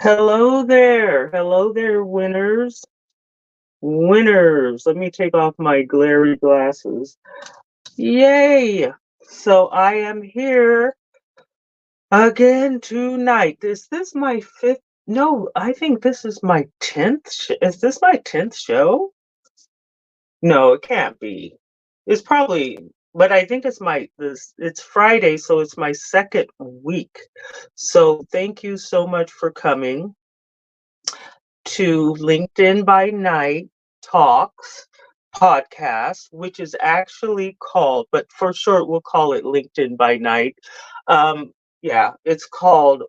Hello there. Hello there, winners. Winners. Let me take off my glary glasses. Yay. So I am here again tonight. Is this my fifth? No, I think this is my 10th. Is this my 10th show? No, it can't be. It's probably, but I think it's Friday, so it's my second week. So thank you so much for coming to LinkedIn by Night Talks podcast, which is actually called, but for short, we'll call it LinkedIn by Night. Yeah, it's called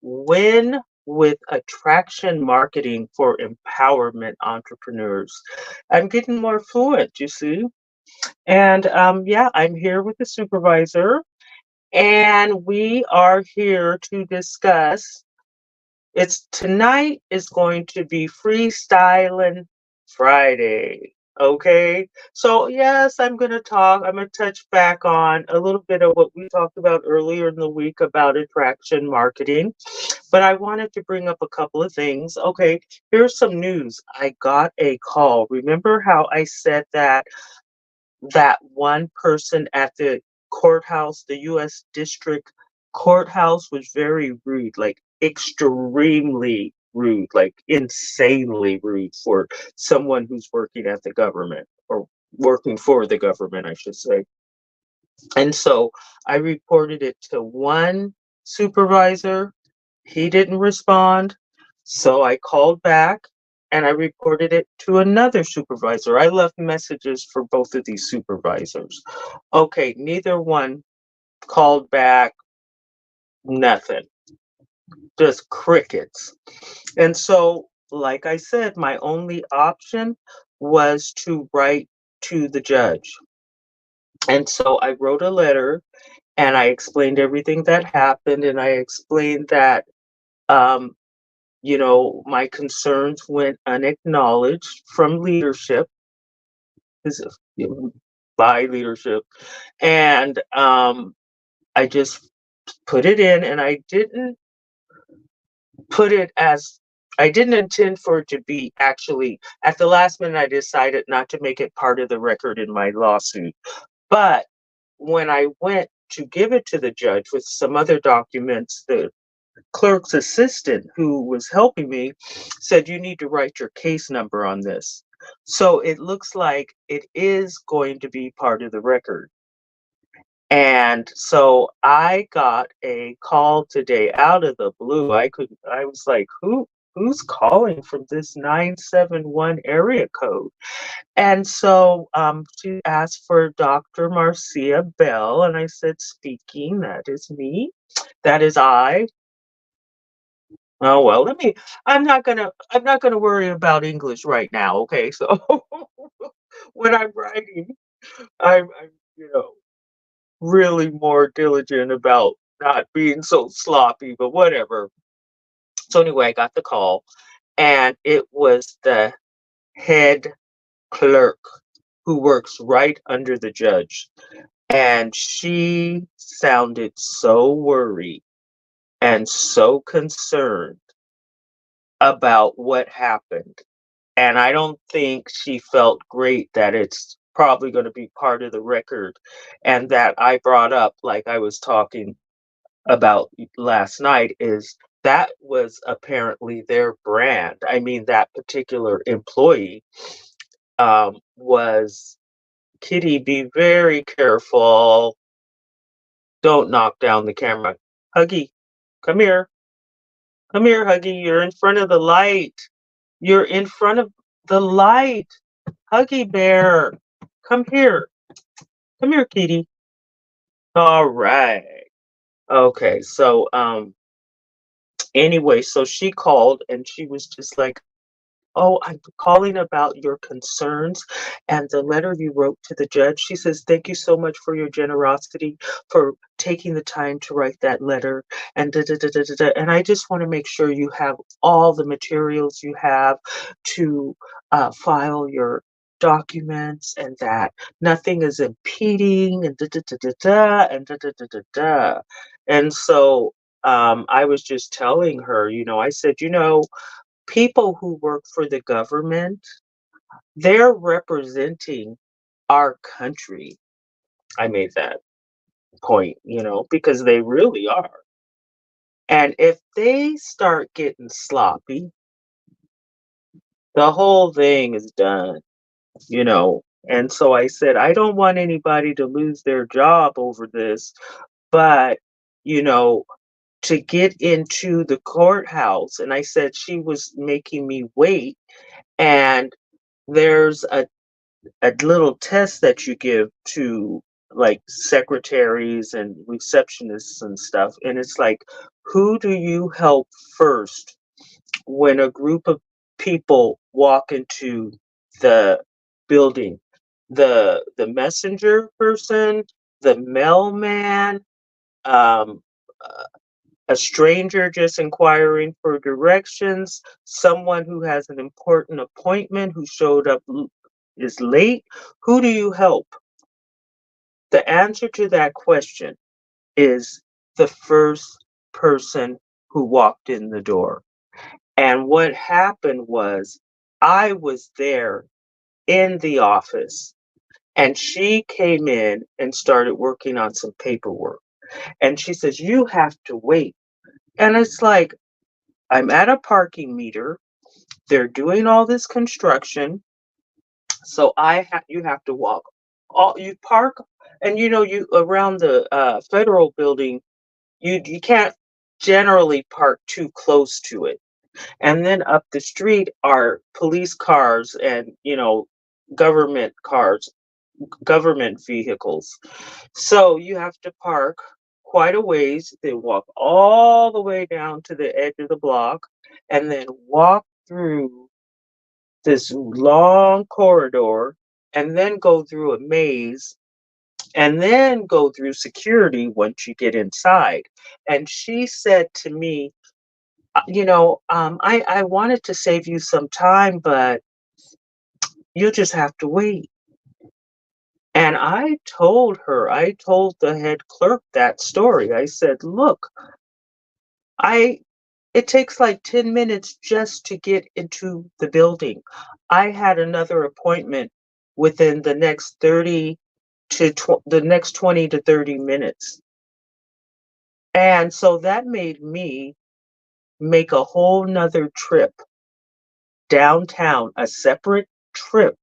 Win with Attraction Marketing for Empowerment Entrepreneurs. I'm getting more fluent, you see. And yeah, I'm here with the supervisor, and we are here to discuss it's tonight is going to be freestyling Friday. Okay. So yes, I'm gonna touch back on a little bit of what we talked about earlier in the week about attraction marketing. But I wanted to bring up a couple of things. Okay, here's some news. I got a call. Remember how I said that one person at the courthouse, the US District Courthouse, was very rude, like extremely rude, like insanely rude for someone who's working at the government or working for the government, I should say. And so I reported it to one supervisor. He didn't respond. So I called back and I reported it to another supervisor. I left messages for both of these supervisors. Okay, neither one called back, nothing, just crickets. And so, like I said, my only option was to write to the judge. And so I wrote a letter and I explained everything that happened, and I explained that um, my concerns went unacknowledged from leadership, is by leadership, and I just put it in, and put it as I didn't intend for it to be actually at the last minute. I decided not to make it part of the record in my lawsuit, but when I went to give it to the judge with some other documents, the clerk's assistant who was helping me said, you need to write your case number on this. So it looks like it is going to be part of the record. And so I got a call today out of the blue. I was like, who's calling from this 971 area code? And so she asked for Dr. Marcia Bell, and I said, speaking, that is me. That is I. Oh well, I'm not gonna worry about English right now, okay? So when I'm writing, I'm really more diligent about not being so sloppy, but whatever. So anyway, I got the call, and it was the head clerk who works right under the judge. And she sounded so worried and so concerned about what happened. And I don't think she felt great that it's probably going to be part of the record, and that I brought up, like I was talking about last night, is that was apparently their brand. I mean, that particular employee was, Kitty, be very careful. Don't knock down the camera. Huggy, come here. Come here, Huggy. You're in front of the light. You're in front of the light. Huggy Bear, come here. Come here, Kitty. All right. Okay. So, anyway, so she called and she was just like, oh, I'm calling about your concerns and the letter you wrote to the judge. She says, thank you so much for your generosity, for taking the time to write that letter. And da, da, da, da, da, da. And I just want to make sure you have all the materials you have to file your documents, and that nothing is impeding, and da, da, da, da, da, and da, da, da, da, da. And so I was just telling her, I said, people who work for the government, they're representing our country. I made that point, because they really are. And if they start getting sloppy, the whole thing is done, you know. And so I said, I don't want anybody to lose their job over this, but, you know, to get into the courthouse, and I said she was making me wait, and there's a little test that you give to like secretaries and receptionists and stuff, and it's like, who do you help first when a group of people walk into the building? The messenger person, the mailman, um, a stranger just inquiring for directions, someone who has an important appointment who showed up is late. Who do you help? The answer to that question is the first person who walked in the door. And what happened was I was there in the office, and she came in and started working on some paperwork. And she says, "You have to wait." And it's like, I'm at a parking meter. They're doing all this construction, so you have to walk. All you park, and you around the federal building. You can't generally park too close to it. And then up the street are police cars and government cars, government vehicles. So you have to park quite a ways, then walk all the way down to the edge of the block, and then walk through this long corridor, and then go through a maze, and then go through security once you get inside. And she said to me, I wanted to save you some time, but you'll just have to wait. And I told the head clerk that story. I said, look, I it takes like 10 minutes just to get into the building. I had another appointment within the next 20 to 30 minutes. And so that made me make a whole nother trip downtown, a separate trip.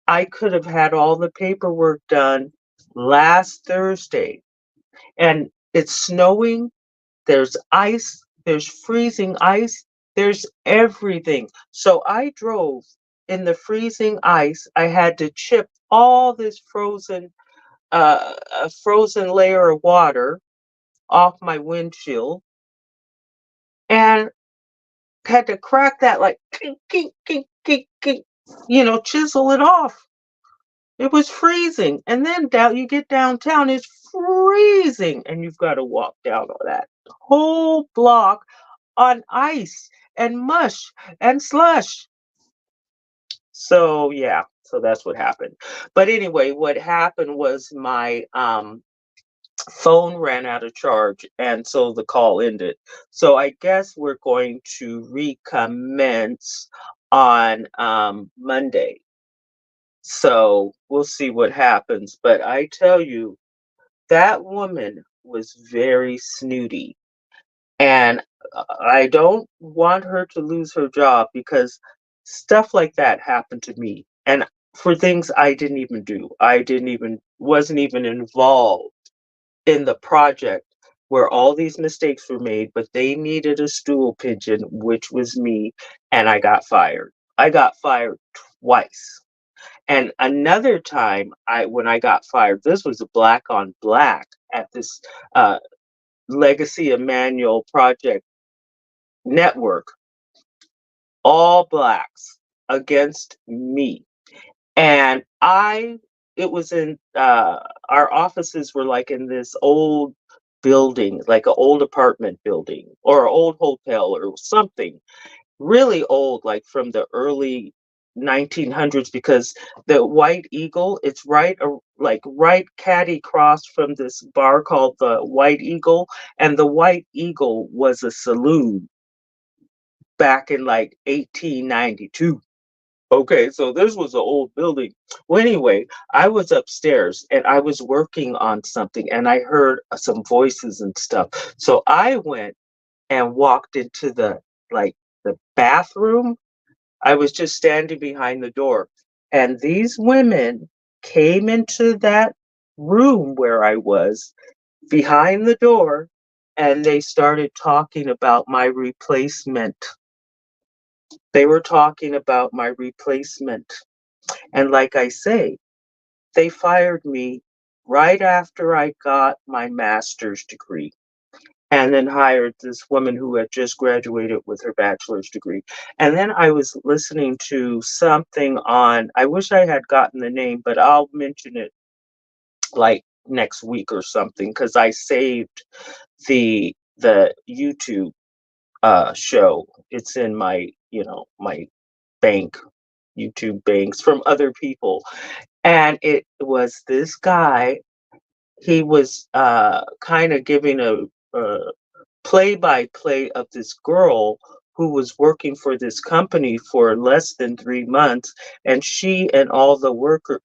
I could have had all the paperwork done last Thursday. And it's snowing, there's ice, there's freezing ice, there's everything. So I drove in the freezing ice. I had to chip all this a frozen layer of water off my windshield, and had to crack that like kink, kink, kink, kink, kink, chisel it off. It was freezing. And then you get downtown, it's freezing, and you've got to walk down all that whole block on ice and mush and slush. So yeah, so that's what happened. But anyway, what happened was my phone ran out of charge, and so the call ended. So I guess we're going to recommence on Monday. So we'll see what happens. But I tell you, that woman was very snooty. And I don't want her to lose her job, because stuff like that happened to me. And for things I didn't even do. Wasn't even involved in the project where all these mistakes were made, but they needed a stool pigeon, which was me, and I got fired. I got fired twice. And another time, when I got fired, this was a black on black at this uh, Legacy Emmanuel Project network, all blacks against me. And it was in, our offices were like in this old building, like an old apartment building or an old hotel or something really old, like from the early 1900s because the White Eagle, it's like right catty cross from this bar called the White Eagle, and the White Eagle was a saloon back in like 1892. Okay, so this was an old building. Well, anyway, I was upstairs and I was working on something and I heard some voices and stuff. So I went and walked into the bathroom. I was just standing behind the door, and these women came into that room where I was behind the door, and they started talking about my replacement. They were talking about my replacement. And like I say, they fired me right after I got my master's degree and then hired this woman who had just graduated with her bachelor's degree. And then I was listening to something on, I wish I had gotten the name, but I'll mention it like next week or something because I saved the YouTube show. It's in my, my bank, YouTube banks from other people. And it was this guy, he was kind of giving a play-by-play of this girl who was working for this company for less than 3 months, and she and all the worker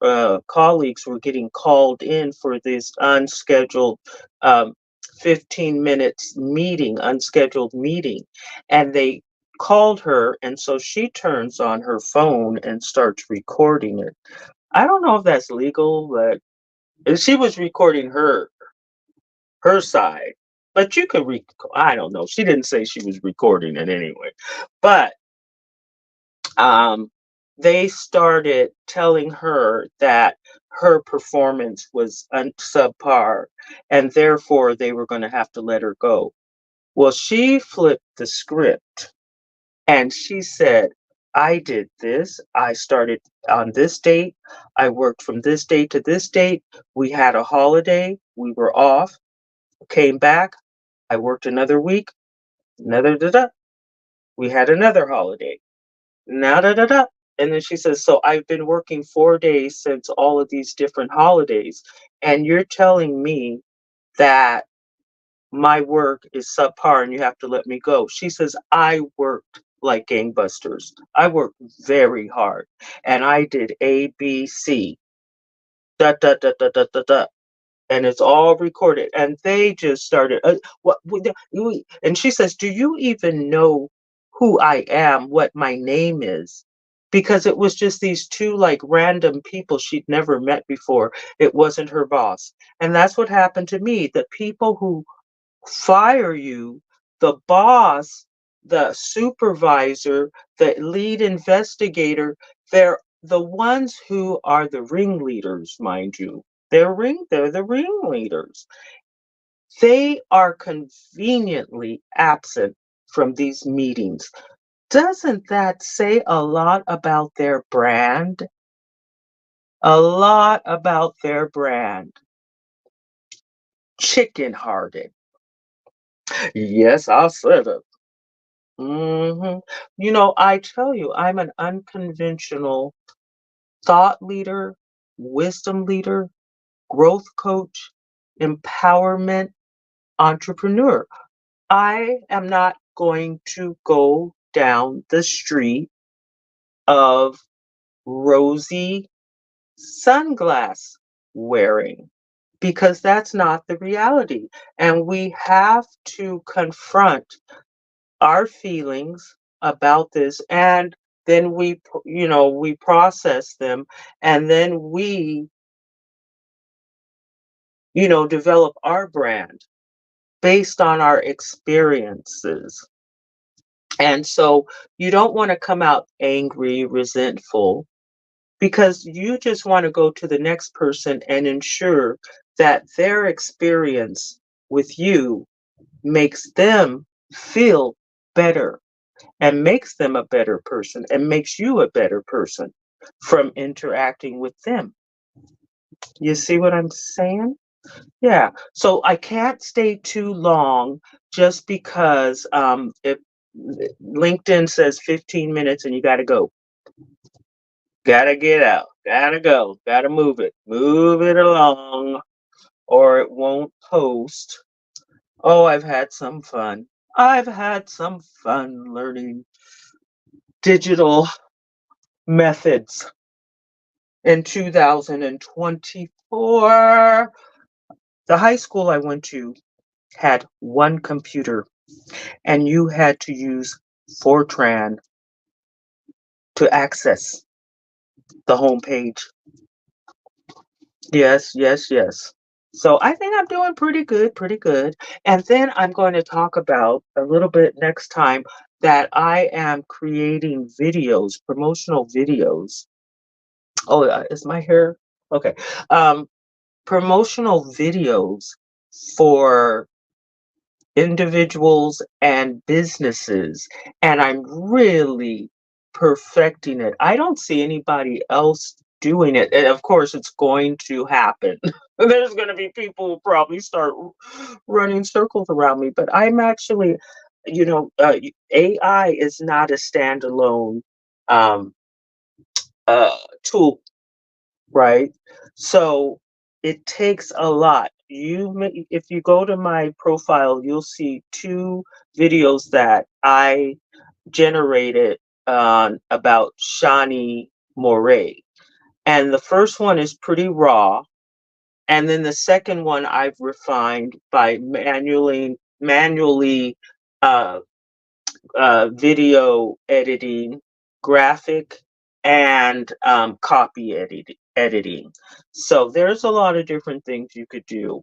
colleagues were getting called in for this unscheduled um, 15 minutes meeting, unscheduled meeting, and they called her, and so she turns on her phone and starts recording it. I don't know if that's legal, but she was recording her side. But you could I don't know. She didn't say she was recording it anyway. But um they started telling her that her performance was subpar and therefore they were going to have to let her go. Well, she flipped the script and she said, I did this. I started on this date. I worked from this date to this date. We had a holiday. We were off, came back. I worked another week, another da da. We had another holiday. Now da da da. And then she says, so I've been working 4 days since all of these different holidays. And you're telling me that my work is subpar and you have to let me go. She says, I worked like gangbusters. I worked very hard. And I did A, B, C. Da da da da da da da. And it's all recorded. And they just started. And she says, "Do you even know who I am? What my name is?" Because it was just these two like random people she'd never met before. It wasn't her boss, and that's what happened to me. The people who fire you, the boss, the supervisor, the lead investigator, they're the ones who are the ringleaders, mind you. They're the ringleaders. They are conveniently absent from these meetings. Doesn't that say a lot about their brand? A lot about their brand. Chicken hearted. Yes, I said it. I tell you, I'm an unconventional thought leader, wisdom leader, growth coach, empowerment entrepreneur. I am not going to go down the street of rosy sunglass wearing because that's not the reality. And we have to confront our feelings about this and then we process them and then we develop our brand based on our experiences. And so you don't want to come out angry, resentful, because you just want to go to the next person and ensure that their experience with you makes them feel better and makes them a better person and makes you a better person from interacting with them. You see what I'm saying? Yeah. So I can't stay too long just because if LinkedIn says 15 minutes and you got to go. Gotta get out. Gotta go. Gotta move it. Move it along, or it won't post. Oh, I've had some fun. I've had some fun learning digital methods in 2024. The high school I went to had one computer, and you had to use Fortran to access the home page. Yes, yes, yes. So I think I'm doing pretty good, pretty good. And then I'm going to talk about a little bit next time that I am creating videos, promotional videos. Oh, is my hair okay? Um, Promotional videos for individuals and businesses, and I'm really perfecting it. I don't see anybody else doing it, and of course, it's going to happen. There's going to be people who probably start running circles around me, but I'm actually, AI is not a standalone um, tool, right? So it takes a lot. If you go to my profile, you'll see two videos that I generated about Shawnee Moray. And the first one is pretty raw. And then the second one I've refined by manually uh, video editing, graphic, and copy editing. So there's a lot of different things you could do.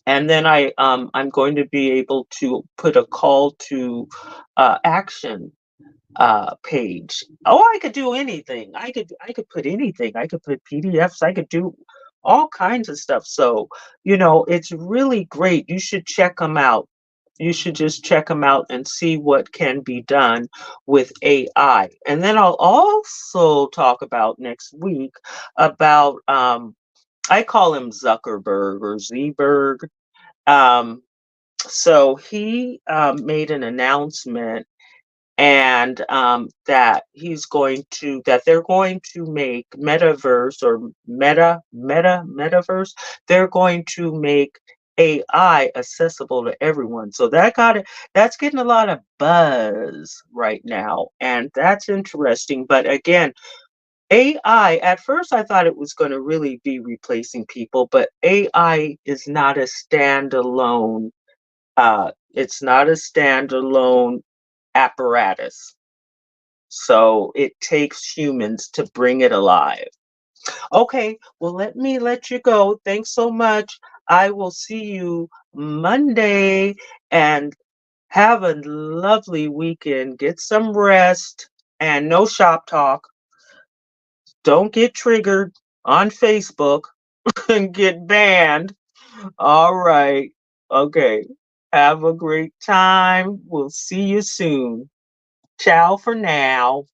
And then I'm going to be able to put a call to action page. Oh, I could do anything. I could put anything. I could put PDFs. I could do all kinds of stuff. So, it's really great. You should check them out. You should just check them out and see what can be done with AI. And then I'll also talk about next week about I call him Zuckerberg or Zberg. Um, so he made an announcement, and that they're going to make metaverse or metaverse. They're going to make AI accessible to everyone. So that's getting a lot of buzz right now, and that's interesting. But again, AI, at first I thought it was going to really be replacing people, but AI is not a standalone. It's not a standalone apparatus. So it takes humans to bring it alive. Okay, well, let me let you go. Thanks so much. I will see you Monday, and have a lovely weekend. Get some rest and no shop talk. Don't get triggered on Facebook and get banned. All right. Okay. Have a great time. We'll see you soon. Ciao for now.